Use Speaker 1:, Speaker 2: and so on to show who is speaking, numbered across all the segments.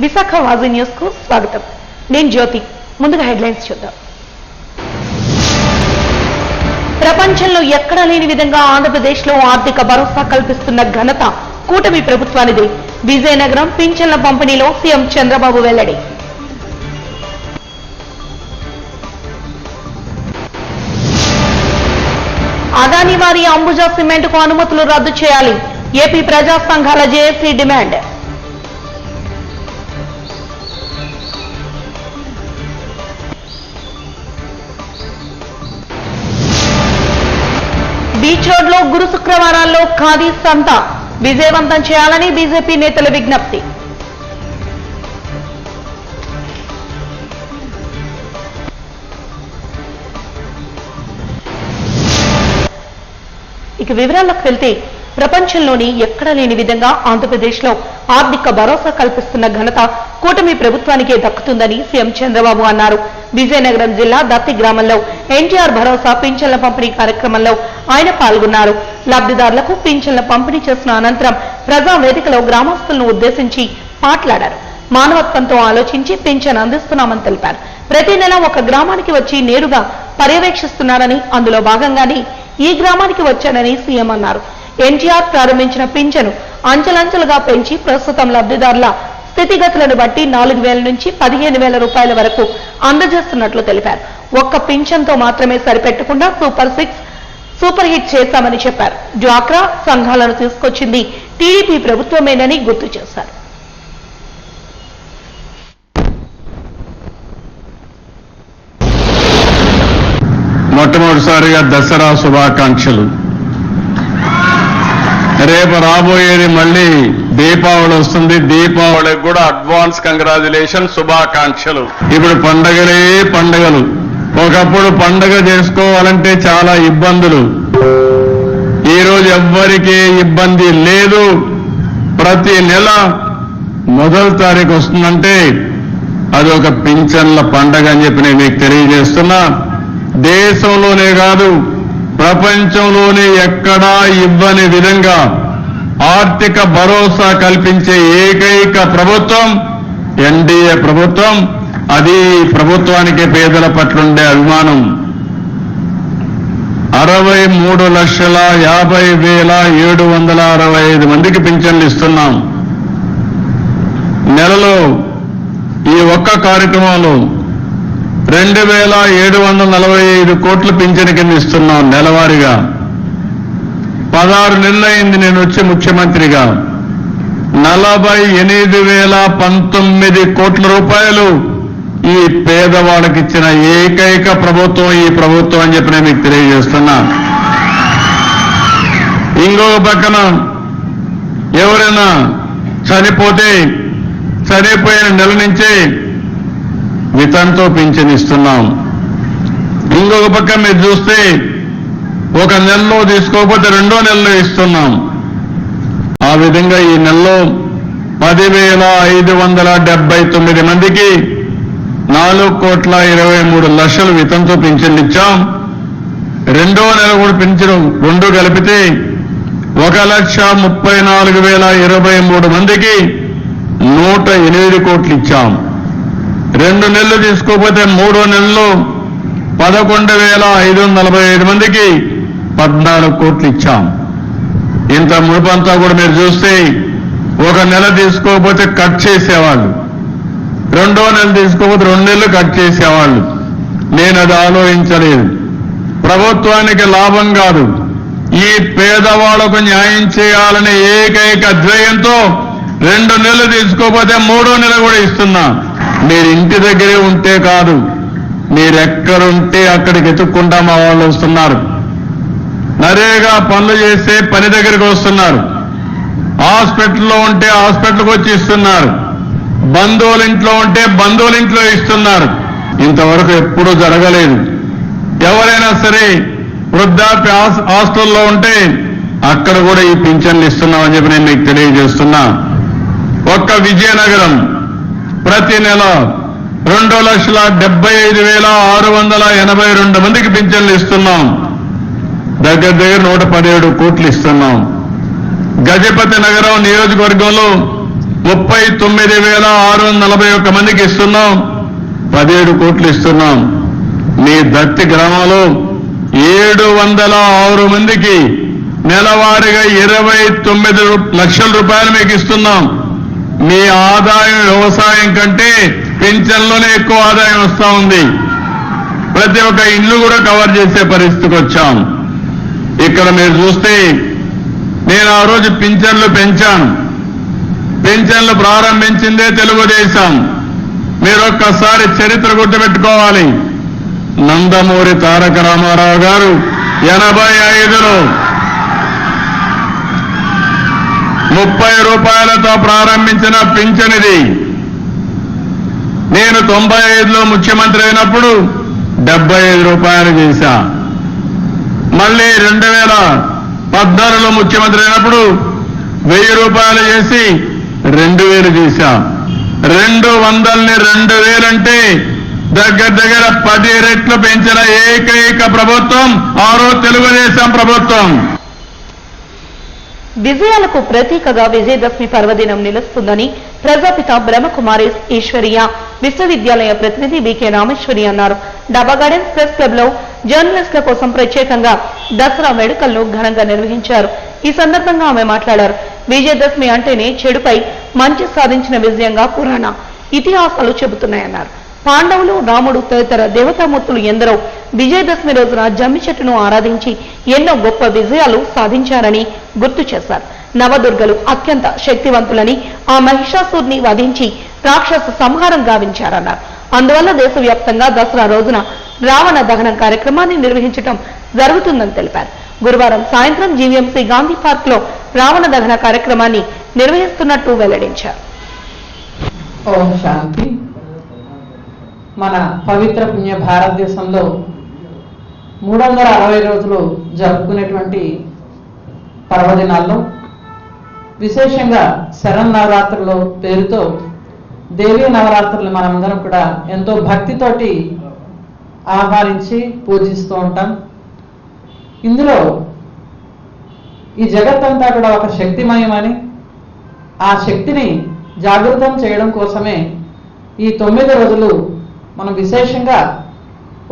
Speaker 1: Visakha వాజీ news కు స్వాగతం. నేను జ్యోతి. ముందుగా హెడ్లైన్స్ చూద్దాం. ప్రపంచంలో ఎక్కడా లేని విధంగా ఆంధ్రప్రదేశ్లో ఆర్థిక భరోసా కల్పిస్తున్న ఘనత కూటమి ప్రభుత్వానిదే. విజయనగరం పింఛన్ల పంపిణీలో సీఎం చంద్రబాబు వెల్లడి. అదాని వారి అంబుజా సిమెంట్ కు అనుమతులు రద్దు చేయాలి. ఏపీ ప్రజా సంఘాల జేఏసీ డిమాండ్. బీచ్ రోడ్ లో గురు శుక్రవారాల్లో ఖాదీ సంత విజయవంతం చేయాలని బీజేపీ నేతల విజ్ఞప్తి. ఇక వివరాల్లోకి వెళ్తే ప్రపంచంలోని ఎక్కడా లేని విధంగా ఆంధ్రప్రదేశ్లో ఆర్థిక భరోసా కల్పిస్తున్న ఘనత కూటమి ప్రభుత్వానికే దక్కుతుందని సీఎం చంద్రబాబు అన్నారు. విజయనగరం జిల్లా దత్తి గ్రామంలో ఎన్టీఆర్ భరోసా పింఛన్ల పంపిణీ కార్యక్రమంలో ఆయన పాల్గొన్నారు. లబ్ధిదారులకు పింఛన్ల పంపిణీ చేసిన అనంతరం ప్రజావేదికలో గ్రామస్తులను ఉద్దేశించి మాట్లాడారు. మానవత్వంతో ఆలోచించి పింఛన్ అందిస్తున్నామని తెలిపారు. ప్రతి నెల ఒక గ్రామానికి వచ్చి నేరుగా పర్యవేక్షిస్తున్నారని, అందులో భాగంగానే ఈ గ్రామానికి వచ్చానని సీఎం అన్నారు. ఎన్టీఆర్ ప్రారంభించిన పింఛను అంచెలంచెలుగా పెంచి ప్రస్తుతం లబ్ధిదారుల స్థితిగతులను బట్టి 4,000 నుంచి 15,000 రూపాయల వరకు అందజేస్తున్నట్లు తెలిపారు. ఒక్క పింఛన్తో మాత్రమే సరిపెట్టకుండా సూపర్ 6, సూపర్ హిట్ చేశామని చెప్పారు. డ్వాక్రా సంఘాలను తీసుకొచ్చింది టీడీపీ ప్రభుత్వమేనని గుర్తు చేశారు.
Speaker 2: మొట్టమొదటిసారిగా దసరా శుభాకాంక్షలు. రేపు రాబోయేది మళ్ళీ దీపావళి వస్తుంది. దీపావళికి కూడా అడ్వాన్స్ కంగ్రాచులేషన్, శుభాకాంక్షలు. ఇప్పుడు పండగలే పండగలు. ఒకప్పుడు పండగ చేసుకోవాలంటే చాలా ఇబ్బందులు. ఈరోజు ఎవ్వరికీ ఇబ్బంది లేదు. ప్రతి నెల మొదటి తారీఖు వస్తుందంటే అది ఒక పింఛన్ల పండగ అని చెప్పి నేను మీకు తెలియజేస్తున్నా. దేశంలోనే కాదు ప్రపంచంలోనే ఎక్కడా ఇవ్వని విధంగా ఆర్థిక భరోసా కల్పించే ఏకైక ప్రభుత్వం ఎన్డీఏ ప్రభుత్వం. అది ప్రభుత్వానికి పేదల పట్లుండే అభిమానం. 63,50,765 మందికి పింఛన్లు ఇస్తున్నాం. నెలలో ఈ ఒక్క కార్యక్రమంలో 2,745 కోట్ల పింఛను కింద ఇస్తున్నాం నెలవారీగా. 16 నెలలు అయింది నేను వచ్చి ముఖ్యమంత్రిగా. 48,019 కోట్ల రూపాయలు ఈ పేదవాళ్ళకి ఇచ్చిన ఏకైక ప్రభుత్వం ఈ ప్రభుత్వం అని చెప్పి నేను మీకు తెలియజేస్తున్నా. ఇంకొక పక్కన ఎవరైనా చనిపోతే చనిపోయిన నెల నుంచే వితంతో పింఛన్ ఇస్తున్నాం. ఇంకొక పక్క మీరు చూస్తే ఒక నెలలో తీసుకోకపోతే 2వ నెలలో ఇస్తున్నాం. ఆ విధంగా ఈ నెలలో 10,579 మందికి 4,23,00,000 వితంతో పింఛన్లు ఇచ్చాం. 2వ నెల కూడా పింఛను 2 కలిపితే 1,34,023 మందికి 108 కోట్లు ఇచ్చాం. 2 నెలలు తీసుకోకపోతే 3వ నెలలో 11,545 మందికి 14 కోట్లు ఇచ్చాం. ఇంత మునుపంతా కూడా మీరు చూస్తే ఒక నెల తీసుకోకపోతే కట్ చేసేవాళ్ళు, 2వ నెల తీసుకోకపోతే 2 నెలలు కట్ చేసేవాళ్ళు. నేను అది ఆలోచించలేదు. ప్రభుత్వానికి లాభం కాదు, ఈ పేదవాళ్లకు న్యాయం చేయాలనే ఏకైక ధ్యేయంతో 2 నెలలు తీసుకోకపోతే 3వ నెల కూడా ఇస్తున్నా. మీరు ఇంటి దగ్గరే ఉంటే కాదు, మీరెక్కడుంటే అక్కడికి ఎత్తుక్కుంటా మా వాళ్ళు వస్తున్నారు. నరేగా పనులు చేస్తే పని దగ్గరికి వస్తున్నారు. హాస్పిటల్లో ఉంటే హాస్పిటల్కి వచ్చి ఇస్తున్నారు. బంధువుల ఇంట్లో ఉంటే బంధువుల ఇంట్లో ఇస్తున్నారు. ఇంతవరకు ఎప్పుడూ జరగలేదు. ఎవరైనా సరే వృద్ధాప్య హాస్టల్లో ఉంటే అక్కడ కూడా ఈ పింఛన్లు ఇస్తున్నామని చెప్పి నేను మీకు తెలియజేస్తున్నా. ఒక్క విజయనగరం ప్రతి నెల 2,75,682 మందికి పింఛన్లు ఇస్తున్నాం. దగ్గర 117 కోట్లు ఇస్తున్నాం. గజపతి నగరం నియోజకవర్గంలో 39,641 మందికి ఇస్తున్నాం. 17 కోట్లు ఇస్తున్నాం. మీ దత్తి గ్రామంలో 706 మందికి నెలవారీగా 29 లక్షల రూపాయలు మీకు ఇస్తున్నాం. మీ ఆదాయం వ్యవసాయం కంటే పింఛన్లోనే ఎక్కువ ఆదాయం వస్తూ ఉంది. ప్రతి ఒక్క ఇల్లు కూడా కవర్ చేసే పరిస్థితికి వచ్చాం. ఇక్కడ మీరు చూస్తే నేను ఆ రోజు పింఛన్లు పెంచాను. పింఛన్లు ప్రారంభించిందే తెలుగుదేశం. మీరు ఒక్కసారి చరిత్ర గుర్తుపెట్టుకోవాలి. నందమూరి తారక రామారావు గారు 85లో 30 రూపాయలతో ప్రారంభించిన పింఛన్ ఇది. నేను 95లో ముఖ్యమంత్రి అయినప్పుడు 75 రూపాయలు చేశా. మళ్ళీ 2014లో ముఖ్యమంత్రి అయినప్పుడు 1000 రూపాయలు చేసి 2000 చేశా. 200ని 2000 అంటే దగ్గర 10 రెట్లు పెంచిన ఏకైక ప్రభుత్వం ఆ రోజు తెలుగుదేశం ప్రభుత్వం.
Speaker 1: విజయాలకు ప్రతీకగా విజయదశమి పర్వదినం నిలుస్తుందని ప్రజాపిత బ్రహ్మకుమారి ఈశ్వరీయ విశ్వవిద్యాలయ ప్రతినిధి వికే రామేశ్వరి అన్నారు. డబ్బా గార్డెన్స్ ప్రెస్ క్లబ్ లో జర్నలిస్టుల కోసం ప్రత్యేకంగా దసరా వేడుకలను ఘనంగా నిర్వహించారు. ఈ సందర్భంగా ఆమె మాట్లాడారు. విజయదశమి అంటేనే చెడుపై మంచి సాధించిన విజయంగా పురాణ ఇతిహాసాలు చెబుతున్నాయన్నారు. పాండవులు, రాముడు తదితర దేవతామూర్తులు ఎందరో విజయదశమి రోజున జమ్మి చెట్టును ఆరాధించి ఎన్నో గొప్ప విజయాలు సాధించారని గుర్తు చేశారు. నవదుర్గలు అత్యంత శక్తివంతులని ఆ మహిషాసురుని వధించి రాక్షస సంహారం గావించారన్నారు. అందువల్ల దేశవ్యాప్తంగా దసరా రోజున రావణ దహనం కార్యక్రమాన్ని నిర్వహించడం జరుగుతుందని తెలిపారు. గురువారం సాయంత్రం జీవీఎంసీ గాంధీ పార్క్ లో రావణ దహన కార్యక్రమాన్ని నిర్వహిస్తున్నట్టు వెల్లడించారు.
Speaker 3: ఓం శాంతి. మన పవిత్ర పుణ్య భారతదేశంలో 360 రోజులు జరుపుకునేటువంటి పర్వదినాల్లో విశేషంగా శరన్నవరాత్రుల పేరుతో దేవీ నవరాత్రులు మనమందరం కూడా ఎంతో భక్తితోటి ఆహ్వానించి పూజిస్తూ ఉంటాం. ఇందులో ఈ జగత్తంతా కూడా ఒక శక్తిమయమని, ఆ శక్తిని జాగృతం చేయడం కోసమే ఈ 9 రోజులు మనం విశేషంగా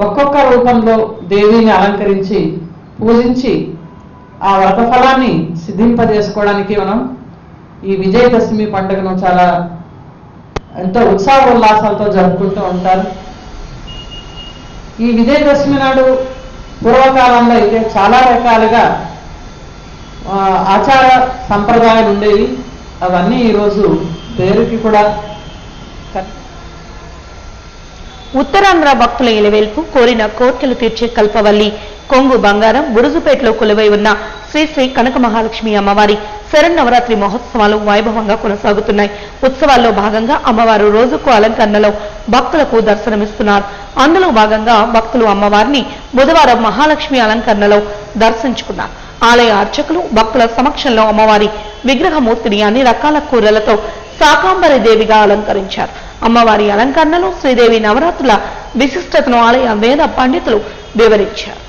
Speaker 3: ఒక్కొక్క రూపంలో దేవిని అలంకరించి పూజించి ఆ వ్రతఫలాన్ని సిద్ధింపజేసుకోవడానికి మనం ఈ విజయదశమి పండుగను చాలా ఎంతో ఉత్సాహ ఉల్లాసాలతో జరుపుకుంటూ ఉంటారు. ఈ విజయదశమి నాడు పూర్వకాలంలో అయితే చాలా రకాలుగా ఆచార సంప్రదాయాలు ఉండేవి. అవన్నీ ఈరోజు పేరుకి కూడా
Speaker 1: ఉత్తరాంధ్ర భక్తుల ఇలవేల్పు కోరిన కోర్కెలు తీర్చే కల్పవల్లి కొంగు బంగారం బురుజుపేటలో కొలువై ఉన్న శ్రీ శ్రీ కనక మహాలక్ష్మి అమ్మవారి శరన్నవరాత్రి మహోత్సవాలు వైభవంగా కొనసాగుతున్నాయి. ఉత్సవాల్లో భాగంగా అమ్మవారు రోజుకు అలంకరణలో భక్తులకు దర్శనమిస్తున్నారు. అందులో భాగంగా భక్తులు అమ్మవారిని బుధవారం మహాలక్ష్మి అలంకరణలో దర్శించుకున్నారు. ఆలయ అర్చకులు భక్తుల సమక్షంలో అమ్మవారి విగ్రహమూర్తిని అన్ని రకాల కూరలతో శాకాంబరి దేవిగా అలంకరించారు. అమ్మవారి అలంకరణలో శ్రీదేవి నవరాత్రుల విశిష్టతను ఆలయ వేద పండితులు వివరించారు.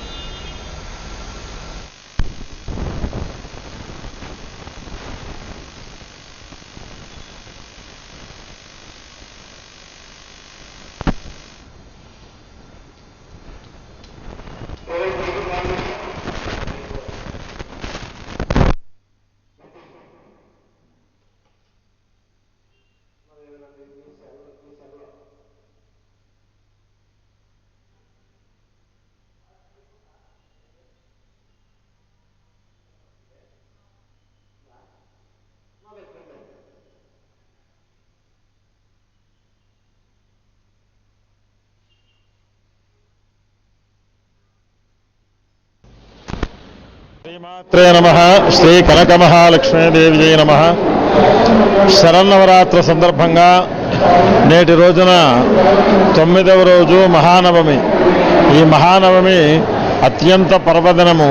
Speaker 4: శ్రీమాత్రే నమః. శ్రీ కనక మహాలక్ష్మీదేవియై నమః. శరన్నవరాత్రి సందర్భంగా నేటి రోజున 9వ రోజు మహానవమి. ఈ మహానవమి అత్యంత పర్వదినము.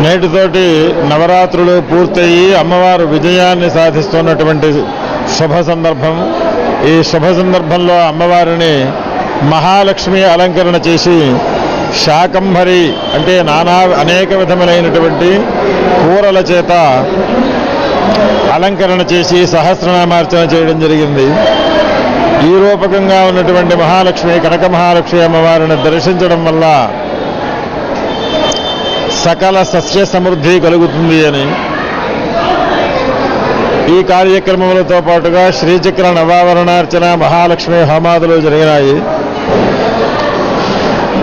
Speaker 4: నేటితోటి నవరాత్రులు పూర్తయి అమ్మవారు విజయాన్ని సాధిస్తున్నటువంటి శుభ సందర్భం. ఈ శుభ సందర్భంలో అమ్మవారిని మహాలక్ష్మి అలంకరణ చేసి శాకంభరి అంటే అనేక విధములైనటువంటి కూరల చేత అలంకరణ చేసి సహస్రనామార్చన చేయడం జరిగింది. ఈ రూపకంగా ఉన్నటువంటి మహాలక్ష్మి కనక మహాలక్ష్మి అమ్మవారిని దర్శించడం వల్ల సకల సస్య సమృద్ధి కలుగుతుంది అని ఈ కార్యక్రమములతో పాటుగా శ్రీచక్ర నవావరణార్చన మహాలక్ష్మి హోమాదులు జరిగినాయి.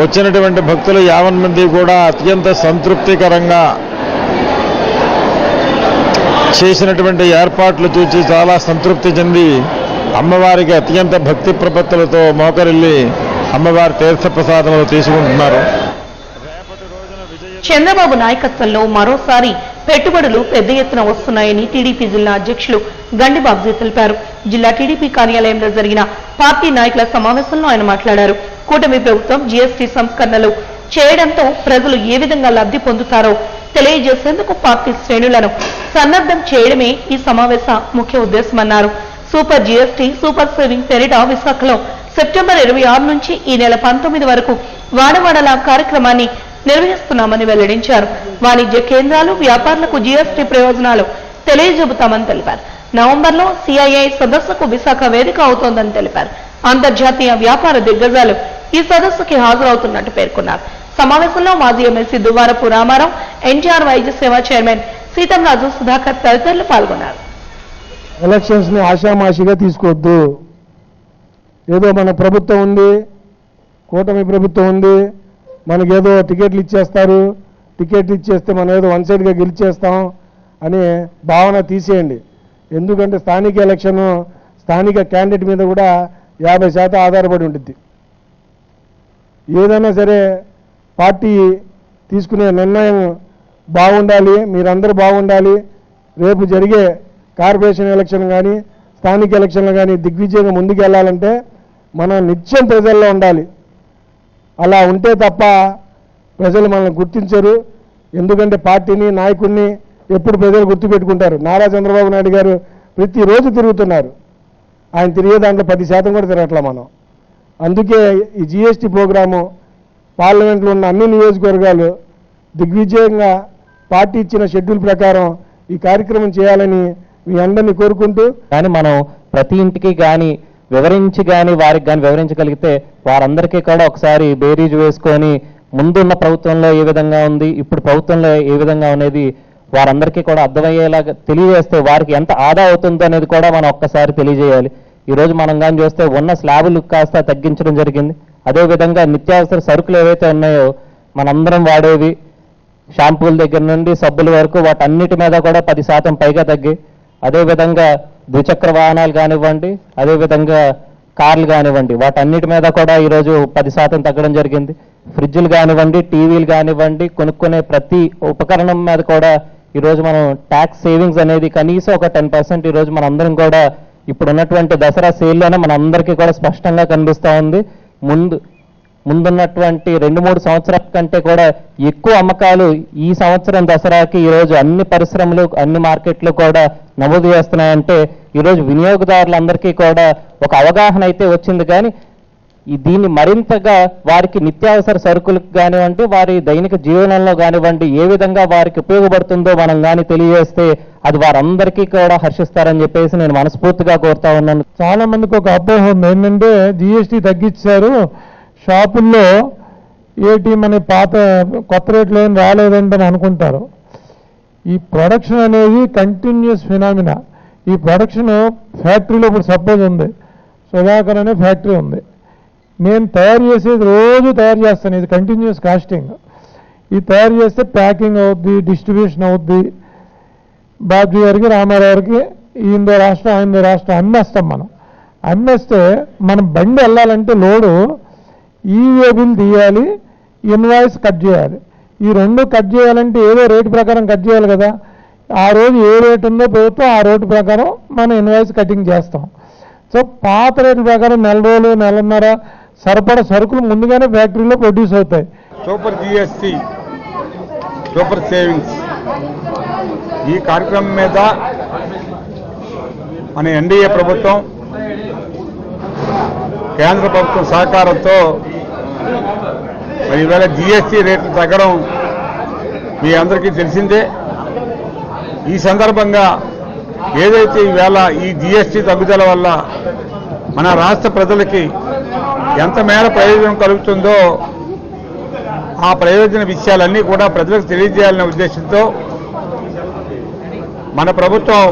Speaker 4: వచ్చినటువంటి భక్తులు 50 మంది కూడా అత్యంత సంతృప్తికరంగా చేసినటువంటి ఏర్పాట్లు చూసి చాలా సంతృప్తి చెంది అమ్మవారికి అత్యంత భక్తి ప్రపత్తులతో మోకరిల్లి అమ్మవారి తీర్థప్రసాదములు తీసుకుంటున్నారు.
Speaker 1: చంద్రబాబు నాయకత్వంలో మరోసారి పెట్టుబడులు పెద్ద ఎత్తున వస్తున్నాయని టీడీపీ జిల్లా అధ్యక్షులు గండి బాబ్జీ తెలిపారు. జిల్లా టీడీపీ కార్యాలయంలో జరిగిన పార్టీ నాయకుల సమావేశంలో ఆయన మాట్లాడారు. కూటమి ప్రభుత్వం జీఎస్టీ సంస్కరణలు చేయడంతో ప్రజలు ఏ విధంగా లబ్ధి పొందుతారో తెలియజేసేందుకు పార్టీ శ్రేణులను సన్నద్ధం చేయడమే ఈ సమావేశ ముఖ్య ఉద్దేశమన్నారు. సూపర్ జీఎస్టీ సూపర్ సేవింగ్ పేరిట విశాఖలో సెప్టెంబర్ 26 నుంచి ఈ నెల 19 వరకు వాడవాడల కార్యక్రమాన్ని నిర్వహిస్తున్నామని వెల్లడించారు. వాణిజ్య కేంద్రాలు వ్యాపారులకు జీఎస్టీ ప్రయోజనాలు తెలియజెబుతామని తెలిపారు. నవంబర్లో సిఐఐ సదస్సుకు విశాఖ వేదిక అవుతోందని తెలిపారు. అంతర్జాతీయ వ్యాపార దిగ్గజాలు ఈ సదస్సుకి హాజరవుతున్నట్టు పేర్కొన్నారు. సమావేశంలో మాజీ ఎమ్మెల్సీ దువ్వారపు రామారావు, ఎన్టీఆర్ వైద్య సేవా చైర్మన్ సీతంరాజు సుధాకర్ తదితరులు పాల్గొన్నారు.
Speaker 5: ఎలక్షన్స్ ని ఆషామాషిగా తీసుకోవద్దు. ఏదో మన ప్రభుత్వం ఉంది, కూటమి ప్రభుత్వం ఉంది, మనకేదో టికెట్లు ఇచ్చేస్తారు, టికెట్లు ఇచ్చేస్తే మనం ఏదో వన్ సైడ్గా గెలిచేస్తాం అనే భావన తీసేయండి. ఎందుకంటే స్థానిక ఎలక్షన్ స్థానిక క్యాండిడేట్ మీద కూడా 50% ఆధారపడి ఉంటుంది. ఏదైనా సరే పార్టీ తీసుకునే నిర్ణయం బాగుండాలి, మీరందరూ బాగుండాలి. రేపు జరిగే కార్పొరేషన్ ఎలక్షన్ కానీ స్థానిక ఎలక్షన్లు కానీ దిగ్విజయంగా ముందుకు వెళ్ళాలంటే మనం నిత్యం ప్రజల్లో ఉండాలి. అలా ఉంటే తప్ప ప్రజలు మనల్ని గుర్తించరు. ఎందుకంటే పార్టీని నాయకుడిని ఎప్పుడు ప్రజలు గుర్తుపెట్టుకుంటారు. నారా చంద్రబాబు నాయుడు గారు ప్రతిరోజు తిరుగుతున్నారు. ఆయన తిరిగే దాంట్లో 10% కూడా తిరగట్లా మనం. అందుకే ఈ జీఎస్టీ ప్రోగ్రాము పార్లమెంట్లో ఉన్న అన్ని నియోజకవర్గాలు దిగ్విజయంగా పార్టీ ఇచ్చిన షెడ్యూల్ ప్రకారం ఈ కార్యక్రమం చేయాలని మీ అందరినీ కోరుకుంటూ,
Speaker 6: కానీ మనం ప్రతి ఇంటికి కానీ వివరించి కానీ వారికి కానీ వివరించగలిగితే వారందరికీ కూడా ఒకసారి బేరీజు వేసుకొని ముందున్న ప్రభుత్వంలో ఏ విధంగా ఉంది, ఇప్పుడు ప్రభుత్వంలో ఏ విధంగా అనేది వారందరికీ కూడా అర్థమయ్యేలాగా తెలియజేస్తే వారికి ఎంత ఆదా అవుతుందో అనేది కూడా మనం ఒక్కసారి తెలియజేయాలి. ఈరోజు మనం కానీ చూస్తే ఉన్న స్లాబులు కాస్త తగ్గించడం జరిగింది. అదేవిధంగా నిత్యావసర సరుకులు ఏవైతే ఉన్నాయో మనందరం వాడేవి షాంపూల దగ్గర నుండి సబ్బుల వరకు వాటన్నిటి మీద కూడా 10% పైగా తగ్గి, అదేవిధంగా ద్విచక్ర వాహనాలు కానివ్వండి, అదేవిధంగా కార్లు కానివ్వండి, వాటన్నిటి మీద కూడా ఈరోజు 10% తగ్గడం జరిగింది. ఫ్రిడ్జ్లు కానివ్వండి, టీవీలు కానివ్వండి, కొనుక్కునే ప్రతి ఉపకరణం మీద కూడా ఈరోజు మనం ట్యాక్స్ సేవింగ్స్ అనేది కనీసం ఒక 10% ఈరోజు మనందరం కూడా ఇప్పుడు ఉన్నటువంటి దసరా సేల్లోనే మనందరికీ కూడా స్పష్టంగా కనిపిస్తూ ఉంది. ముందున్నటువంటి 2-3 సంవత్సరాల కంటే కూడా ఎక్కువ అమ్మకాలు ఈ సంవత్సరం దసరాకి ఈరోజు అన్ని పరిశ్రమలు అన్ని మార్కెట్లు కూడా నమోదు చేస్తున్నాయంటే ఈరోజు వినియోగదారులందరికీ కూడా ఒక అవగాహన అయితే వచ్చింది. కానీ దీన్ని మరింతగా వారికి నిత్యావసర సరుకులకు కానివ్వండి, వారి దైనిక జీవనంలో కానివ్వండి ఏ విధంగా వారికి ఉపయోగపడుతుందో మనం కానీ తెలియజేస్తే అది వారందరికీ కూడా హర్షిస్తారని చెప్పేసి నేను మనస్ఫూర్తిగా కోరుతా ఉన్నాను.
Speaker 5: చాలా మందికి ఒక అపోహ ఉంది ఏంటంటే జీఎస్టీ తగ్గించారు, షాపుల్లో ఏటీ మన పాత కొత్త రేట్లు ఏం రాలేదంటని అనుకుంటారు. ఈ ప్రొడక్షన్ అనేది కంటిన్యూస్ ఫినామినా. ఈ ప్రొడక్షన్ ఫ్యాక్టరీలో ఇప్పుడు సపోజ్ ఉంది, సుధాకర్ అనే ఫ్యాక్టరీ ఉంది, నేను తయారు చేసేది రోజు తయారు చేస్తాను. ఇది కంటిన్యూస్ కాస్టింగ్. ఇది తయారు చేస్తే ప్యాకింగ్ అవుద్ది, డిస్ట్రిబ్యూషన్ అవుద్ది. బాబ్జీ గారికి రామారావు గారికి ఈందో రాష్ట్రం ఆయనదో రాష్ట్రం అమ్మేస్తాం. మనం అమ్మేస్తే మనం బండి వెళ్ళాలంటే లోడు ఈవే బిల్ తీయాలి, ఇన్వాయిస్ కట్ చేయాలి. ఈ రెండు కట్ చేయాలంటే ఏదో రేటు ప్రకారం కట్ చేయాలి కదా. ఆ రోజు ఏ రేటు ఉందో ప్రభుత్వం ఆ రేటు ప్రకారం మనం ఇన్వాయిస్ కటింగ్ చేస్తాం. సో పాత రేటు ప్రకారం నెల రోజులు నెలన్నర సరిపడా సరుకులు ముందుగానే ఫ్యాక్టరీలో ప్రొడ్యూస్ అవుతాయి.
Speaker 7: సూపర్ జిఎస్టీ సూపర్ సేవింగ్స్ ఈ కార్యక్రమం మీద మన ఎన్డీఏ ప్రభుత్వం కేంద్ర ప్రభుత్వం సహకారంతో మరి ఈవేళ జిఎస్టీ రేట్లు తగ్గడం మీ అందరికీ తెలిసిందే. ఈ సందర్భంగా ఏదైతే ఈవేళ ఈ జీఎస్టీ తగ్గుదల వల్ల మన రాష్ట్ర ప్రజలకి ఎంత మేర ప్రయోజనం కలుగుతుందో ఆ ప్రయోజన విషయాలన్నీ కూడా ప్రజలకు తెలియజేయాలనే ఉద్దేశంతో మన ప్రభుత్వం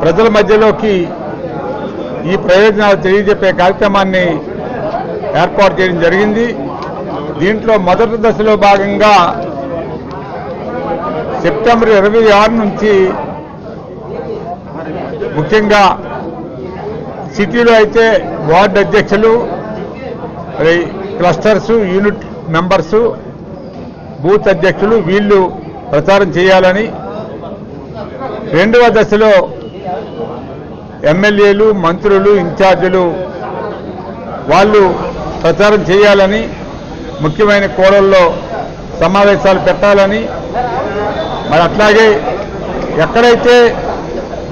Speaker 7: ప్రజల మధ్యలోకి ఈ ప్రయోజనాలు తెలియజెప్పే కార్యక్రమాన్ని ఏర్పాటు చేయడం జరిగింది. దీంట్లో మొదటి దశలో భాగంగా సెప్టెంబర్ 26 నుంచి ముఖ్యంగా సిటీలో అయితే వార్డు అధ్యక్షులు, క్లస్టర్స్, యూనిట్ మెంబర్సు, బూత్ అధ్యక్షులు వీళ్ళు ప్రచారం చేయాలని, రెండవ దశలో ఎమ్మెల్యేలు, మంత్రులు, ఇన్ఛార్జీలు వాళ్ళు ప్రచారం చేయాలని, ముఖ్యమైన కోడల్లో సమావేశాలు పెట్టాలని, మరి అట్లాగే ఎక్కడైతే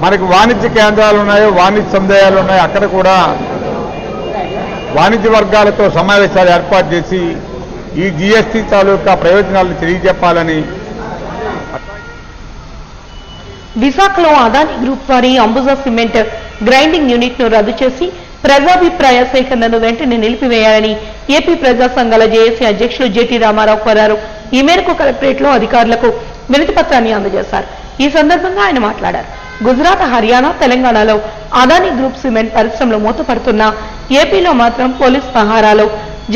Speaker 7: మనకి వాణిజ్య కేంద్రాలు ఉన్నాయో, వాణిజ్య సముదాయాలు ఉన్నాయో అక్కడ కూడా వాణిజ్య వర్గాలతో సమావేశాలు ఏర్పాటు చేసి ఈ జీఎస్టీ తాలూకా ప్రయోజనాలను తెలియజెప్పాలని.
Speaker 1: విశాఖలో అదానీ గ్రూప్ వారి అంబుజా సిమెంట్ గ్రైండింగ్ యూనిట్ ను రద్దు చేసి ప్రజాభిప్రాయ సేకరణను వెంటనే నిలిపివేయాలని ఏపీ ప్రజా సంఘాల జేఏసీ అధ్యక్షులు జేటీ రామారావు కోరారు. ఈ మేరకు కలెక్టరేట్ లో అధికారులకు వినతి పత్రాన్ని అందజేశారు. ఈ సందర్భంగా ఆయన మాట్లాడారు. గుజరాత్, హర్యానా, తెలంగాణలో అదానీ గ్రూప్ సిమెంట్ పరిశ్రమలు మూతపడుతున్నా ఏపీలో మాత్రం పోలీస్ పహారాలో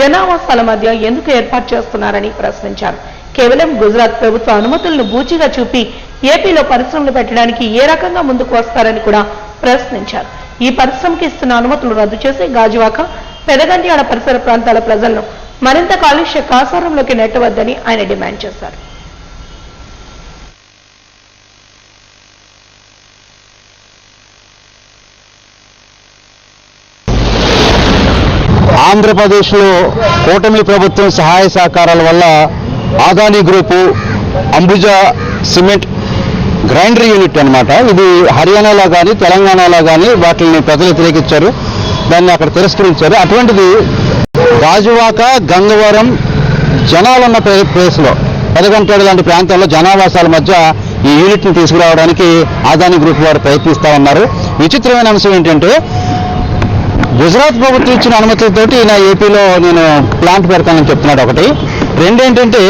Speaker 1: జనావాసాల మధ్య ఎందుకు ఏర్పాటు చేస్తున్నారని ప్రశ్నించారు. కేవలం గుజరాత్ ప్రభుత్వ అనుమతులను బూచిగా చూపి ఏపీలో పరిశ్రమలు పెట్టడానికి ఏ రకంగా ముందుకు వస్తారని కూడా ప్రశ్నించారు. ఈ పరిశ్రమకి ఇస్తున్న అనుమతులు రద్దు చేసి గాజువాక, పెదగంట్యాల పరిసర ప్రాంతాల ప్రజలను మరింత కాలుష్య కాసారంలోకి నెట్టవద్దని ఆయన డిమాండ్ చేశారు.
Speaker 8: ఆంధ్రప్రదేశ్లో కూటమి ప్రభుత్వం సహాయ సహకారాల వల్ల Adani group Ambuja cement grinder unit అన్నమాట. ఇది హర్యానాలో కానీ తెలంగాణలో కానీ వాటిని ప్రజలు వ్యతిరేకించారు, దాన్ని అక్కడ తిరస్కరించారు. అటువంటిది గాజువాక, గంగవరం జనాలున్న ప్లేస్లో, పెదగంటేడు లాంటి ప్రాంతాల్లో జనావాసాల మధ్య ఈ యూనిట్ని తీసుకురావడానికి అదానీ గ్రూప్ వారు ప్రయత్నిస్తూ ఉన్నారు. విచిత్రమైన అంశం ఏంటంటే గుజరాత్ ప్రభుత్వం ఇచ్చిన అనుమతులతోటి నా ఏపీలో నేను ప్లాంట్ పెడతానని చెప్తున్నాడు ఒకటి. రెండేంటంటే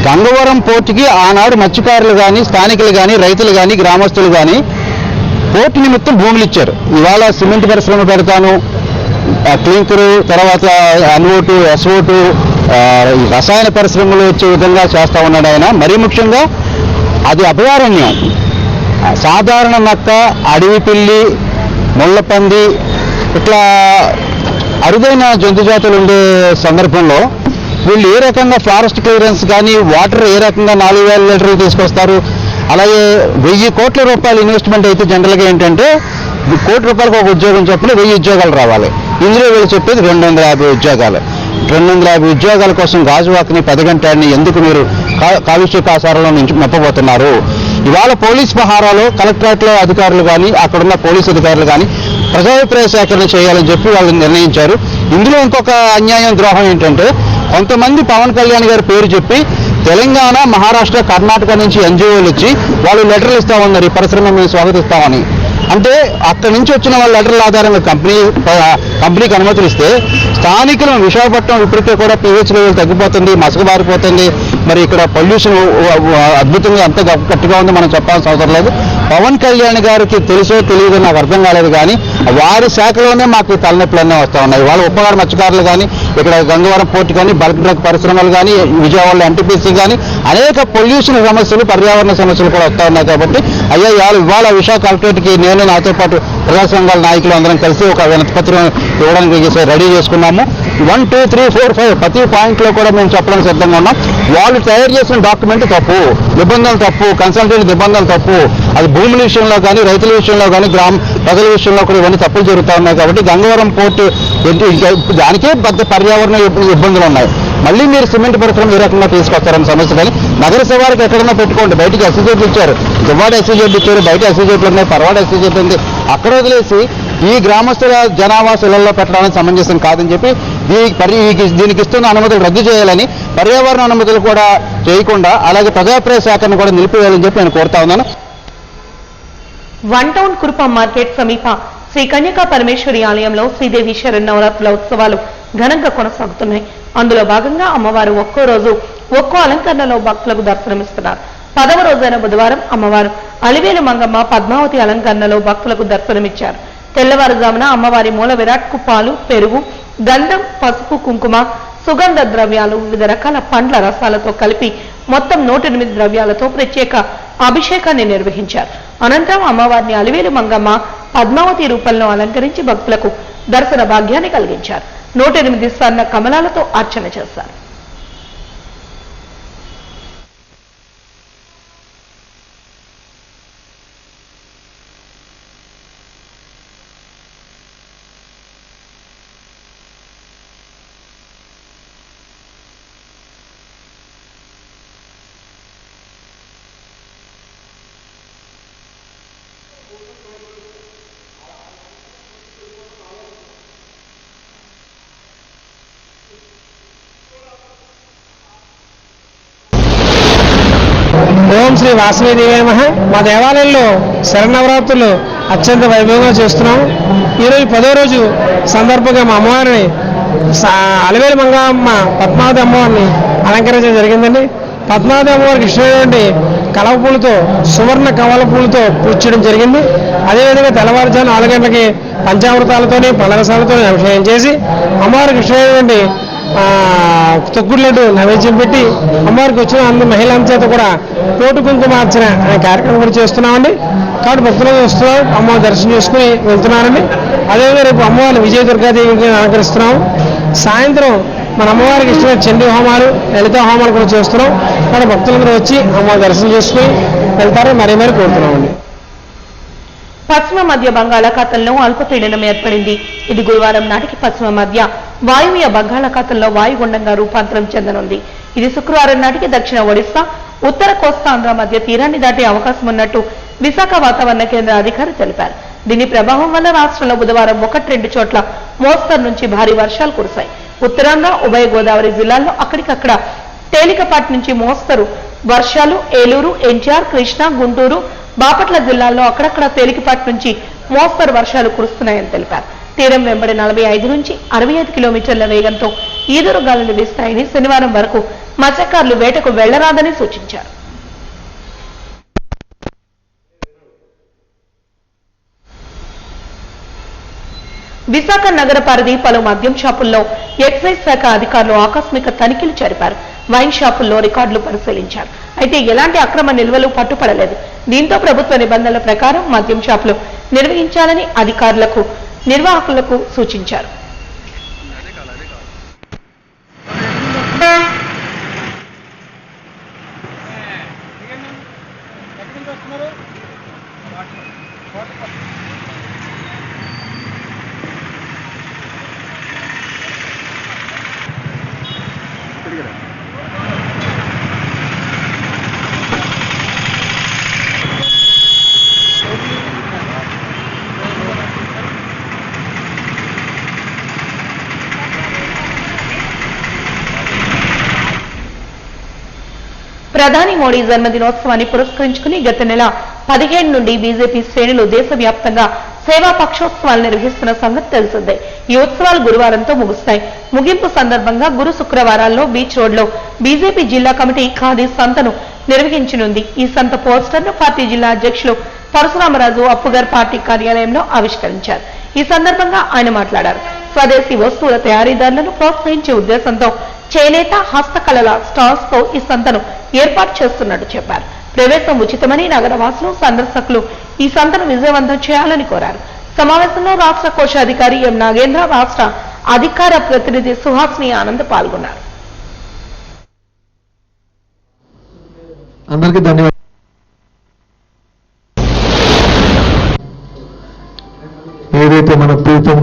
Speaker 8: గంగవరం పోర్టుకి ఆనాడు మత్స్యకారులు కానీ, స్థానికులు కానీ, రైతులు కానీ, గ్రామస్తులు కానీ పోర్టు నిమిత్తం భూములు ఇచ్చారు. ఇవాళ సిమెంట్ పరిశ్రమ పెడతాను, క్లింకరు, తర్వాత అన్ఓటు, ఎస్ఓటు, రసాయన పరిశ్రమలు వచ్చే విధంగా చేస్తూ ఉన్నాడు ఆయన. మరీ ముఖ్యంగా అది అభయారణ్యం. సాధారణ నక్క, అడవి పిల్లి, ముళ్ళపంది ఇట్లా అరుదైన జంతు జాతులు ఉండే సందర్భంలో వీళ్ళు ఏ రకంగా ఫారెస్ట్ క్లియరెన్స్ కానీ, వాటర్ ఏ రకంగా 4000 లీటర్లు తీసుకొస్తారు. అలాగే 1000 కోట్ల రూపాయల ఇన్వెస్ట్మెంట్ అయితే జనరల్గా ఏంటంటే 1 కోటి రూపాయలకు ఒక ఉద్యోగం చొప్పున 1000 ఉద్యోగాలు రావాలి. ఇందులో వీళ్ళు చెప్పేది 250 ఉద్యోగాలు. 250 ఉద్యోగాల కోసం గాజువాకని, పెదగంటాడిని ఎందుకు మీరు కాలుష్య కాసారంలో నుంచి మెప్పబోతున్నారు? ఇవాళ పోలీస్ పహారాలో కలెక్టరేట్లో అధికారులు కానీ, అక్కడున్న పోలీసు అధికారులు కానీ ప్రజాభిప్రాయ సేకరణ చేయాలని చెప్పి వాళ్ళు నిర్ణయించారు. ఇందులో ఇంకొక అన్యాయం, ద్రోహం ఏంటంటే కొంతమంది పవన్ కళ్యాణ్ గారి పేరు చెప్పి తెలంగాణ, మహారాష్ట్ర, కర్ణాటక నుంచి ఎన్జిఓలు వచ్చి వాళ్ళు లెటర్లు ఇస్తా ఉన్నారు, ఈ పరిశ్రమ మేము స్వాగతిస్తామని. అంటే అక్కడి నుంచి వచ్చిన వాళ్ళ లెటర్ల ఆధారంగా కంపెనీకి అనుమతులు ఇస్తే స్థానికులు విశాఖపట్నం ఇప్పటికే కూడా pH లెవెల్ తగ్గిపోతుంది, మసకబారిపోతుంది. మరి ఇక్కడ పొల్యూషన్ అద్భుతంగా ఎంత గట్టిగా ఉందో మనం చెప్పాల్సిన అవసరం లేదు. పవన్ కళ్యాణ్ గారికి తెలుసో తెలియదో నాకు అర్థం కాలేదు, కానీ వారి శాఖలోనే మాకు తలనొప్పులన్నీ వస్తూ ఉన్నాయి. వాళ్ళ ఉపకార మత్స్యకారులు కానీ, ఇక్కడ గంగవరం పోర్టు కానీ, బల్క్ డ్రగ్ పరిశ్రమలు కానీ, విజయవాడలో NTPC కానీ అనేక పొల్యూషన్ సమస్యలు, పర్యావరణ సమస్యలు కూడా వస్తూ ఉన్నాయి. కాబట్టి ఇవాళ విశాఖ కలెక్టరేట్కి నేను, నాతో పాటు ప్రజా సంఘాల నాయకులు అందరం కలిసి ఒక వినతిపత్రం ఇవ్వడానికి రెడీ చేసుకున్నాము. 1, 2, 3, 4, 5 ప్రతి పాయింట్లో కూడా మేము చెప్పడానికి సిద్ధంగా ఉన్నాం. వాళ్ళు తయారు చేసిన డాక్యుమెంట్ తప్పు, నిబంధనలు తప్పు, కన్సల్టెంట్ నిబంధనలు తప్పు. అది భూముల విషయంలో కానీ, రైతుల విషయంలో కానీ, ప్రజల విషయంలో కూడా ఇవన్నీ తప్పులు జరుగుతూ ఉన్నాయి. కాబట్టి గంగవరం పోర్టు దానికే పెద్ద పర్యావరణ ఇబ్బందులు ఉన్నాయి. మళ్ళీ మీరు సిమెంట్ పరిశ్రమ ఏ రకంగా తీసుకొస్తారని సమస్య. కానీ నగర శివారికి ఎక్కడన్నా పెట్టుకోండి. బయటికి ఎస్సీజెడ్లు ఇచ్చారు, దువ్వాడ ఎస్సీజెడ్లు ఇచ్చారు, బయట ఎస్సీజెడ్లు ఉన్నాయి, పరవాడ ఎస్సీజెడ్ ఉంది. అక్కడ వదిలేసి ఈ గ్రామస్తుల జనావాసాలలో పెట్టడానికి సమంజసం కాదని చెప్పి దీనికి ఇస్తున్న అనుమతులు రద్దు చేయాలని, పర్యావరణ అనుమతులు కూడా చేయకుండా అలాగే ప్రజాప్రాయ శాఖను కూడా నిలిపివేయాలని చెప్పి నేను కోరుతా ఉన్నాను.
Speaker 1: వన్ టౌన్ కురుప మార్కెట్ సమీప శ్రీ కన్యకా పరమేశ్వరి ఆలయంలో శ్రీదేవి శరన్నవరాత్రుల ఉత్సవాలు ఘనంగా కొనసాగుతున్నాయి. అందులో భాగంగా అమ్మవారు ఒక్కో రోజు ఒక్కో అలంకరణలో భక్తులకు దర్శనమిస్తున్నారు. 10వ రోజైన బుధవారం అమ్మవారు అలివేలు మంగమ్మ పద్మావతి అలంకరణలో భక్తులకు దర్శనమిచ్చారు. తెల్లవారుజామున అమ్మవారి మూల విరాట్కు పాలు, పెరుగు, గంధం, పసుపు, కుంకుమ, సుగంధ ద్రవ్యాలు, వివిధ రకాల పండ్ల రసాలతో కలిపి మొత్తం 108 ద్రవ్యాలతో ప్రత్యేక అభిషేకాన్ని నిర్వహించారు. అనంతరం అమ్మవారిని అలివేలు మంగమ్మ పద్మావతి రూపంలో అలంకరించి భక్తులకు దర్శన భాగ్యాన్ని కలిగించారు. 108 స్వర్ణ కమలాలతో అర్చన చేశారు.
Speaker 9: ఓం శ్రీ వాసవీదేవి నమః. మా దేవాలయంలో శరన్నవరాత్రులు అత్యంత వైభవంగా చేస్తున్నాం. ఈరోజు 10వ రోజు సందర్భంగా మా అమ్మవారిని అలివేలు మంగమ్మ పద్మావతి అమ్మవారిని అలంకరించడం జరిగిందండి. పద్మావతి అమ్మవారికి ఇష్టమైనటువంటి కలవ పూలతో, సువర్ణ కమల పూలతో పూజ చేయడం జరిగింది. అదేవిధంగా తెల్లవారుజాము 4 గంటలకి పంచామృతాలతోని పళ్ళరసాలతోని అభిషేకం చేసి అమ్మవారికి ఇష్టమైనటువంటి తొక్కుడు లడ్డు నైవేద్యం పెట్టి అమ్మవారికి వచ్చిన అందరు మహిళల చేత కూడా కోటి కుంకుమార్చన అనే కార్యక్రమం కూడా చేస్తున్నామండి. కాబట్టి భక్తులు వస్తున్నాం, అమ్మవారి దర్శనం చేసుకుని వెళ్తున్నారండి. అదేవిధంగా రేపు అమ్మవారిని విజయ దుర్గాదేవికి అలంకరిస్తున్నాం. సాయంత్రం మన అమ్మవారికి ఇష్టమైన చండీ హోమాలు, లలిత హోమాలు కూడా చేస్తున్నాం. కాబట్టి భక్తులందరూ వచ్చి అమ్మవారి దర్శనం చేసుకుని వెళ్తారని మరీ మరీ కోరుతున్నామండి.
Speaker 1: పశ్చిమ మధ్య బంగాళాఖాతంలో అల్పపీడనం ఏర్పడింది. ఇది గురువారం నాటికి పశ్చిమ మధ్య వాయువ్య బంగాళాఖాతంలో వాయుగుండంగా రూపాంతరం చెందనుంది. ఇది శుక్రవారం నాటికి దక్షిణ ఒడిశా, ఉత్తర కోస్తాంధ్ర మధ్య తీరాన్ని దాటే అవకాశం ఉన్నట్టు విశాఖ వాతావరణ కేంద్ర అధికారి తెలిపారు. దీని ప్రభావం వల్ల రాష్ట్రంలో బుధవారం 1-2 చోట్ల మోస్తరు నుంచి భారీ వర్షాలు కురిశాయి. ఉత్తరాంధ్ర, ఉభయ గోదావరి జిల్లాల్లో అక్కడికక్కడ తేలికపాటి నుంచి మోస్తరు వర్షాలు, ఏలూరు, ఎన్టీఆర్, కృష్ణా, గుంటూరు, బాపట్ల జిల్లాల్లో అక్కడక్కడ తేలికపాటి నుంచి మోస్తరు వర్షాలు కురుస్తున్నాయని తెలిపారు. తీరం వెంబడి 45 నుంచి 65 కిలోమీటర్ల వేగంతో ఈదురు గాలులు వీస్తాయని, శనివారం వరకు మత్స్యకారులు వేటకు వెళ్లరాదని సూచించారు. విశాఖ నగర పరిధి పలు మద్యం షాపుల్లో ఎక్సైజ్ శాఖ అధికారులు ఆకస్మిక తనిఖీలు జరిపారు. వైన్ షాపుల్లో రికార్డులు పరిశీలించారు. అయితే ఎలాంటి అక్రమ నిల్వలు పట్టుపడలేదు. దీంతో ప్రభుత్వ నిబంధనల ప్రకారం మద్యం షాపులు నిర్వహించాలని అధికారులకు, నిర్వాహకులకు సూచించారు. ప్రధాని మోడీ జన్మదినోత్సవాన్ని పురస్కరించుకుని గత నెల 17 నుండి బీజేపీ శ్రేణులు దేశవ్యాప్తంగా సేవా పక్షోత్సవాలు నిర్వహిస్తున్న సంగతి తెలిసిందే. ఈ ఉత్సవాలు గురువారంతో ముగుస్తాయి. ముగింపు సందర్భంగా గురు శుక్రవారాల్లో బీచ్ రోడ్లో బీజేపీ జిల్లా కమిటీ ఖాదీ సంతను నిర్వహించనుంది. ఈ సంత పోస్టర్ను పార్టీ జిల్లా అధ్యక్షులు పరశురామరాజు అప్పుగర్ పార్టీ కార్యాలయంలో ఆవిష్కరించారు. ఈ సందర్భంగా ఆయన మాట్లాడారు. స్వదేశీ వస్తువుల తయారీదారులను ప్రోత్సహించే ఉద్దేశంతో చేనేత, హస్తకళల స్టాల్స్ తో ఈ సంతను ఏర్పాటు చేస్తున్నట్టు చెప్పారు. ప్రవేశం ఉచితమని నగరవాసులు, సందర్శకులు ఈ సంతను విజయవంతం చేయాలని కోరారు. సమావేశంలో రాష్ట్ర కోశాధికారి ఎం నాగేంద్ర, రాష్ట్ర అధికార ప్రతినిధి సుహాస్ని ఆనంద్ పాల్గొన్నారు.
Speaker 5: అందరికీ ధన్యవాదాలు. ఏదైతే మన ప్రీతం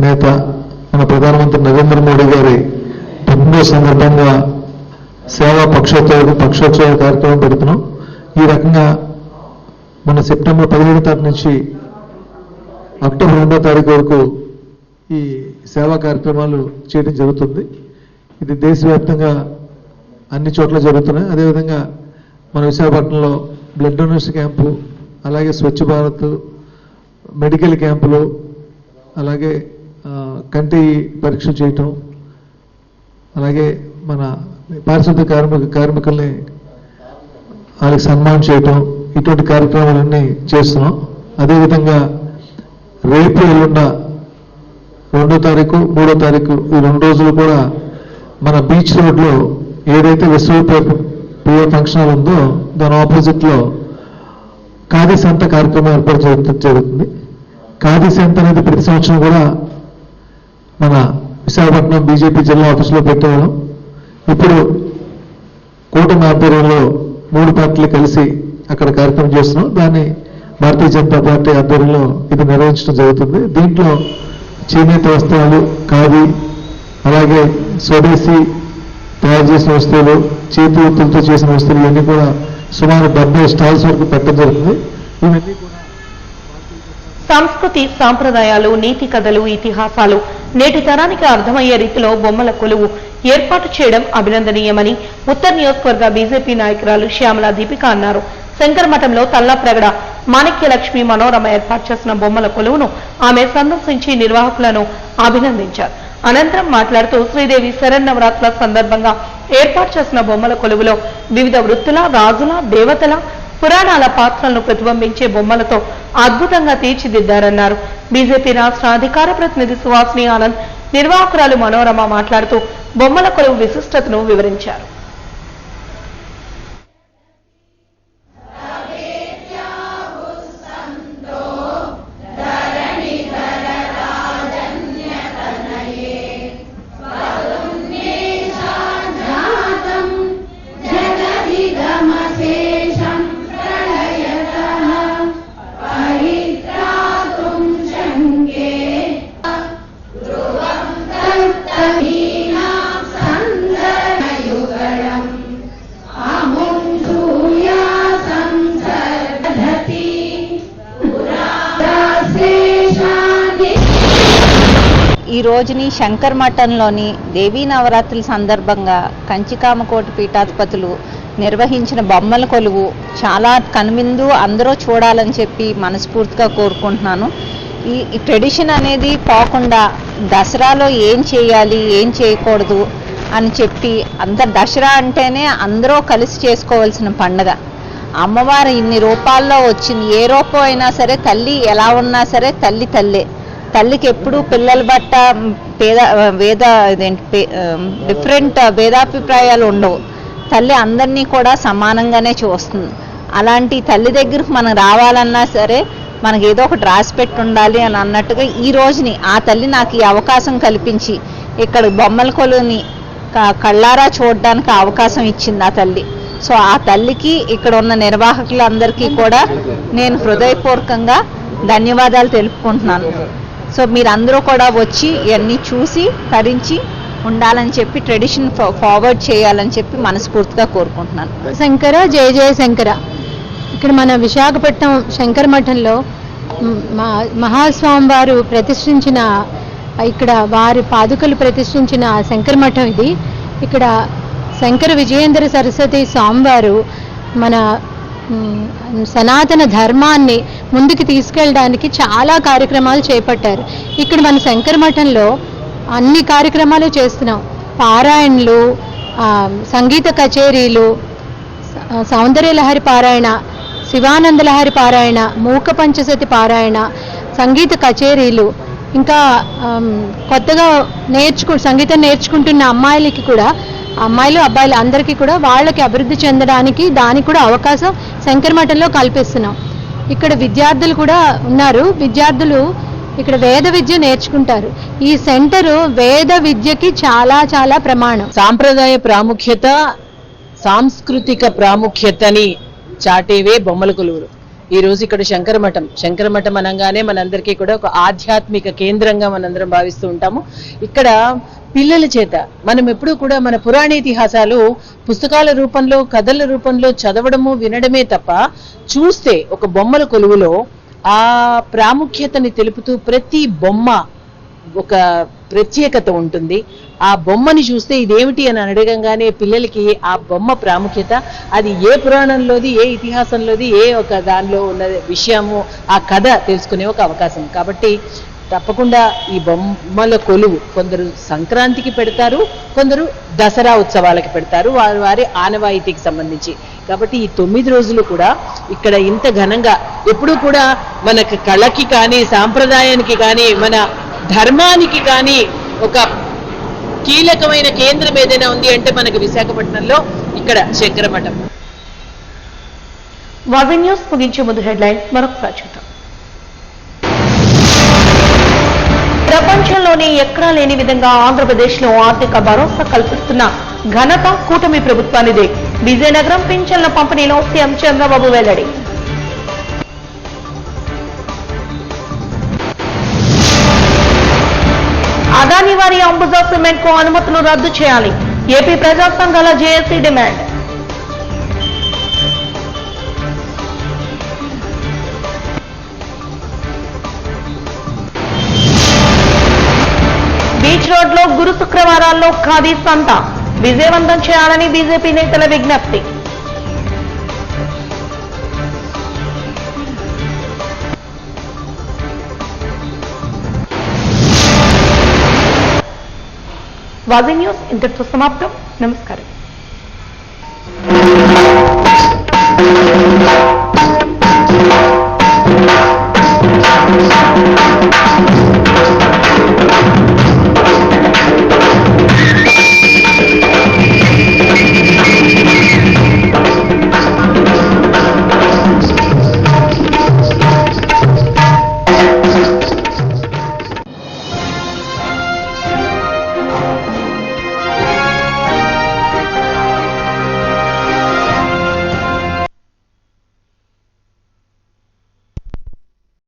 Speaker 5: నేత మన ప్రధానమంత్రి నరేంద్ర మోడీ గారి పుట్టినరోజు సందర్భంగా సేవా పక్షోత్సవ కార్యక్రమం పెడుతున్నాం. ఈ రకంగా మన సెప్టెంబర్ 17వ తారీఖు నుంచి అక్టోబర్ 2వ తారీఖు వరకు ఈ సేవా కార్యక్రమాలు చేయడం జరుగుతుంది. ఇది దేశవ్యాప్తంగా అన్ని చోట్ల జరుగుతున్నాయి. అదేవిధంగా మన విశాఖపట్నంలో బ్లడ్ డొనేషన్ క్యాంపు అలాగే స్వచ్ఛ భారత్, మెడికల్ క్యాంపులు, అలాగే కంటి పరీక్ష చేయటం, అలాగే మన పారిశుద్ధ్య కార్మికుల్ని వాళ్ళకి సన్మానం చేయటం, ఇటువంటి కార్యక్రమాలన్నీ చేస్తున్నాం. అదేవిధంగా రేపు ఎల్లుండ 2వ తారీఖు 3వ తారీఖు ఈ 2 రోజులు కూడా మన బీచ్ రోడ్లో ఏదైతే విశ్వవిద్యాలయ ఫంక్షన్ హాల్ ఉందో దాని ఆపోజిట్లో ఖాదీ సంత కార్యక్రమం ఏర్పాటు జరుగుతుంది. ఖాదీ సంత అనేది ప్రతి సంవత్సరం కూడా మన విశాఖపట్నం బీజేపీ జిల్లా ఆఫీసులో పెట్టేవాళ్ళం. ఇప్పుడు కూటమి ఆధ్వర్యంలో 3 పార్టీలు కలిసి అక్కడ కార్యక్రమం చేస్తున్నాం. దాన్ని భారతీయ జనతా పార్టీ ఆధ్వర్యంలో ఇది నిర్వహించడం జరుగుతుంది. దీంట్లో చేనేత వస్త్రాలు, ఖాదీ, అలాగే స్వదేశీ తయారు చేసిన వస్తువులు, చేతి వృత్తులతో చేసిన వస్తువులు ఇవన్నీ కూడా సుమారు 70 స్టాల్స్ వరకు పెట్టడం జరుగుతుంది. ఇవన్నీ కూడా
Speaker 1: సంస్కృతి, సాంప్రదాయాలు, నీతి కథలు, ఇతిహాసాలు నేటి తరానికి అర్థమయ్యే రీతిలో బొమ్మల కొలువు ఏర్పాటు చేయడం అభినందనీయమని ఉత్తర నియోజకవర్గ బీజేపీ నాయకురాలు శ్యామల దీపిక అన్నారు. శంకరమఠంలో తల్లాప్రగడ మాణిక్యలక్ష్మి మనోరమ ఏర్పాటు చేసిన బొమ్మల కొలువును ఆమె సందర్శించి నిర్వాహకులను అభినందించారు. అనంతరం మాట్లాడుతూ శ్రీదేవి శరన్నవరాత్రుల సందర్భంగా ఏర్పాటు చేసిన బొమ్మల కొలువులో వివిధ వృత్తుల, రాజుల, దేవతల, పురాణాల పాత్రలను ప్రతిబింబించే బొమ్మలతో అద్భుతంగా తీర్చిదిద్దారన్నారు. బీజేపీ రాష్ట్ర అధికార ప్రతినిధి సుహాసిని ఆనంద్, నిర్వాహకురాలు మనోరమ మాట్లాడుతూ బొమ్మల కొలువు విశిష్టతను వివరించారు.
Speaker 10: ఈ రోజుని శంకరమఠంలోని దేవీ నవరాత్రుల సందర్భంగా కంచికామకోటి పీఠాధిపతులు నిర్వహించిన బొమ్మల కొలువు చాలా కనువిందు అందరూ చూడాలని చెప్పి మనస్ఫూర్తిగా కోరుకుంటున్నాను. ఈ ట్రెడిషన్ అనేది పోకుండా దసరాలో ఏం చేయాలి, ఏం చేయకూడదు అని చెప్పి దసరా అంటేనే అందరూ కలిసి చేసుకోవాల్సిన పండుగ. అమ్మవారు ఇన్ని రూపాల్లో వచ్చింది. ఏ రూపం అయినా సరే తల్లి ఎలా ఉన్నా సరే తల్లే. తల్లికి ఎప్పుడు పిల్లల బట్ట డిఫరెంట్ భేదాభిప్రాయాలు ఉండవు. తల్లి అందరినీ కూడా సమానంగానే చూస్తుంది. అలాంటి తల్లి దగ్గరకు మనం రావాలన్నా సరే మనకి ఏదో ఒకటి రాసి పెట్టి ఉండాలి అని అన్నట్టుగా ఈ రోజుని ఆ తల్లి నాకు ఈ అవకాశం కల్పించి ఇక్కడ బొమ్మల కొలువుని కళ్ళారా చూడడానికి అవకాశం ఇచ్చింది ఆ తల్లి. సో ఆ తల్లికి ఇక్కడ ఉన్న నిర్వాహకులందరికీ కూడా నేను హృదయపూర్వకంగా ధన్యవాదాలు తెలుపుకుంటున్నాను. సో మీరందరూ కూడా వచ్చి ఇవన్నీ చూసి తరించి ఉండాలని చెప్పి ట్రెడిషన్ ఫార్వర్డ్ చేయాలని చెప్పి మనస్ఫూర్తిగా కోరుకుంటున్నాను.
Speaker 11: శంకర జయ జయ శంకర. ఇక్కడ మన విశాఖపట్నం శంకరమఠంలో మహాస్వామి వారు ప్రతిష్ఠించిన, ఇక్కడ వారి పాదుకలు ప్రతిష్ఠించిన శంకరమఠం ఇది. ఇక్కడ శంకర విజయేంద్ర సరస్వతి స్వామివారు మన సనాతన ధర్మాన్ని ముందుకు తీసుకెళ్ళడానికి చాలా కార్యక్రమాలు చేపట్టారు. ఇక్కడ మన శంకరమఠంలో అన్ని కార్యక్రమాలు చేస్తున్నాం. పారాయణలు, సంగీత కచేరీలు, సౌందర్యలహరి పారాయణ, శివానందలహరి పారాయణ, మూక పంచసతి పారాయణ, సంగీత కచేరీలు, ఇంకా కొత్తగా సంగీతం నేర్చుకుంటున్న అమ్మాయిలకి కూడా, అమ్మాయిలు అబ్బాయిలు అందరికీ కూడా వాళ్ళకి అభివృద్ధి చెందడానికి దానికి కూడా అవకాశం శంకరమఠంలో కల్పిస్తున్నాం. ఇక్కడ విద్యార్థులు కూడా ఉన్నారు. విద్యార్థులు ఇక్కడ వేద విద్య నేర్చుకుంటారు. ఈ సెంటర్ వేద విద్యకి చాలా చాలా ప్రమాణం.
Speaker 12: సాంప్రదాయ ప్రాముఖ్యత, సాంస్కృతిక ప్రాముఖ్యతని చాటేవే బొమ్మల కొలువులు. ఈ రోజు ఇక్కడ శంకరమఠం అనగానే మనందరికీ కూడా ఒక ఆధ్యాత్మిక కేంద్రంగా మనందరం భావిస్తూ ఉంటాము. ఇక్కడ పిల్లల చేత మనం ఎప్పుడూ కూడా మన పురాణ ఇతిహాసాలు పుస్తకాల రూపంలో, కథల రూపంలో చదవడము, వినడమే తప్ప చూస్తే ఒక బొమ్మల కొలువులో ఆ ప్రాముఖ్యతని తెలుపుతూ ప్రతి బొమ్మ ఒక ప్రత్యేకత ఉంటుంది. ఆ బొమ్మని చూస్తే ఇదేమిటి అని అడగంగానే పిల్లలకి ఆ బొమ్మ ప్రాముఖ్యత, అది ఏ పురాణంలోది, ఏ ఇతిహాసంలోది, ఏ ఒక దానిలో ఉన్న విషయము, ఆ కథ తెలుసుకునే ఒక అవకాశం. కాబట్టి తప్పకుండా ఈ బొమ్మల కొలువు కొందరు సంక్రాంతికి పెడతారు, కొందరు దసరా ఉత్సవాలకి పెడతారు, వారి వారి ఆనవాయితీకి సంబంధించి. కాబట్టి ఈ 9 రోజులు కూడా ఇక్కడ ఇంత ఘనంగా ఎప్పుడూ కూడా మనకు కళకి కానీ, సాంప్రదాయానికి కానీ, మన ధర్మానికి కానీ ఒక కీలకమైన కేంద్రం ఏదైనా ఉంది అంటే మనకు విశాఖపట్నంలో ఇక్కడ శంకరమఠం.
Speaker 1: వాజీ న్యూస్ ముగించే ముందు హెడ్లైన్స్ మరొకసారి చూద్దాం. ప్రపంచంలోనే ఎక్కడా లేని విధంగా ఆంధ్రప్రదేశ్లో ఆర్థిక భరోసా కల్పిస్తున్న ఘనత కూటమి ప్రభుత్వానిదే. విజయనగరం పింఛన్ల పంపిణీలో సీఎం చంద్రబాబు వెల్లడి. అదాని వారి అంబుజా సిమెంట్ కు అనుమతులు రద్దు చేయాలి. ఏపీ ప్రజా సంఘాల జేఏసీ డిమాండ్. బీచ్ రోడ్ లో గురు శుక్రవారాల్లో ఖాదీ సంత విజయవంతం చేయాలని బీజేపీ నేతల విజ్ఞప్తి. వాజీ న్యూస్ ఇంతటితో సమాప్తం. నమస్కారం.